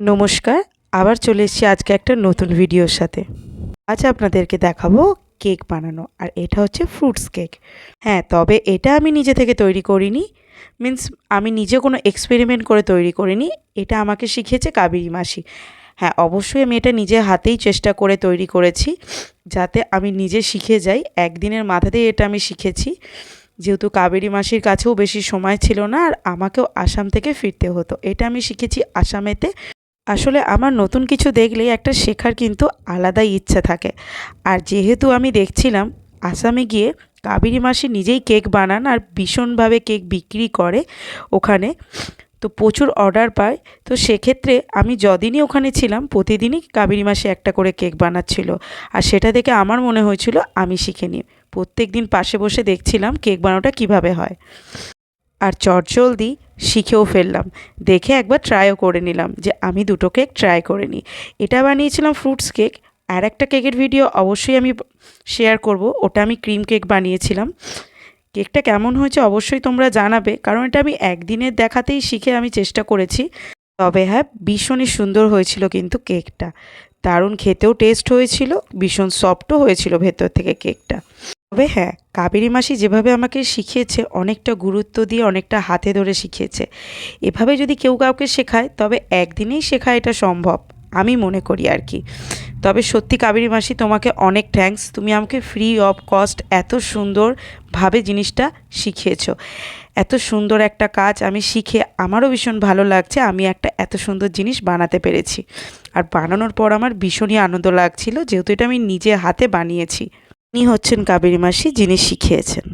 নমস্কার, আবার চলে এসেছি আজকে একটা নতুন ভিডিওর সাথে। আজ আপনাদেরকে দেখাবো কেক বানানো, আর এটা হচ্ছে ফ্রুটস কেক। হ্যাঁ, তবে এটা আমি নিজে থেকে তৈরি করিনি। মিন্স আমি নিজে কোনো এক্সপেরিমেন্ট করে তৈরি করিনি। এটা আমাকে শিখিয়েছে কাবেরী মাসি। হ্যাঁ, অবশ্যই আমি এটা নিজে হাতেই চেষ্টা করে তৈরি করেছি, যাতে আমি নিজে শিখে যাই। একদিনের মাথাতেই এটা আমি শিখেছি, যেহেতু কাবেরী মাসির কাছেও বেশি সময় ছিল না, আর আমাকেও আসাম থেকে ফিরতে হতো। এটা আমি শিখেছি আসামেতে। আসলে আমার নতুন কিছু দেখলেই একটা শেখার কিন্তু আলাদাই ইচ্ছা থাকে। আর যেহেতু আমি দেখছিলাম আসামে গিয়ে কাবেরী মাসি নিজেই কেক বানান আর ভীষণভাবে কেক বিক্রি করে ওখানে, তো প্রচুর অর্ডার পায়। তো সেক্ষেত্রে আমি যদিনই ওখানে ছিলাম প্রতিদিনই কাবেরী মাসি একটা করে কেক বানাচ্ছিল, আর সেটা দেখে আমার মনে হয়েছিল আমি শিখে নিই। প্রত্যেক দিন পাশে বসে দেখছিলাম কেক বানানোটা কিভাবে হয়, আর চটজলদি শিখেও ফেললাম। দেখে একবার ট্রাইও করে নিলাম যে আমি দুটো কেক ট্রাই করে নিই। এটা বানিয়েছিলাম ফ্রুটস কেক। আর একটা কেকের ভিডিও অবশ্যই আমি শেয়ার করব, ওটা আমি ক্রিম কেক বানিয়েছিলাম। কেকটা কেমন হয়েছে অবশ্যই তোমরা জানাবে, কারণ এটা আমি একদিনের দেখাতেই শিখে আমি চেষ্টা করেছি। তবে হ্যাঁ, ভীষণই সুন্দর হয়েছিল কিন্তু কেকটা। দারুণ খেতেও টেস্ট হয়েছিল, ভীষণ সফটও হয়েছিল ভেতর থেকে কেকটা। তবে হ্যাঁ, কাবেরী মাসি যেভাবে আমাকে শিখিয়েছে, অনেকটা গুরুত্ব দিয়ে অনেকটা হাতে ধরে শিখিয়েছে। এভাবে যদি কেউ কাউকে শেখায় তবে একদিনেই শেখা এটা সম্ভব, আমি মনে করি আর কি। তবে সত্যি কাবেরী মাসি, তোমাকে অনেক থ্যাঙ্কস। তুমি আমাকে ফ্রি অফ কস্ট এত সুন্দরভাবে জিনিসটা শিখিয়েছো। এত সুন্দর একটা কাজ আমি শিখে আমারও ভীষণ ভালো লাগছে। আমি একটা এত সুন্দর জিনিস বানাতে পেরেছি, আর বানানোর পর আমার ভীষণই আনন্দ লাগছিল, যেহেতু এটা আমি নিজে হাতে বানিয়েছি। ইনি হচ্ছেন কাবেরী মাসি, যিনি শিখিয়েছেন।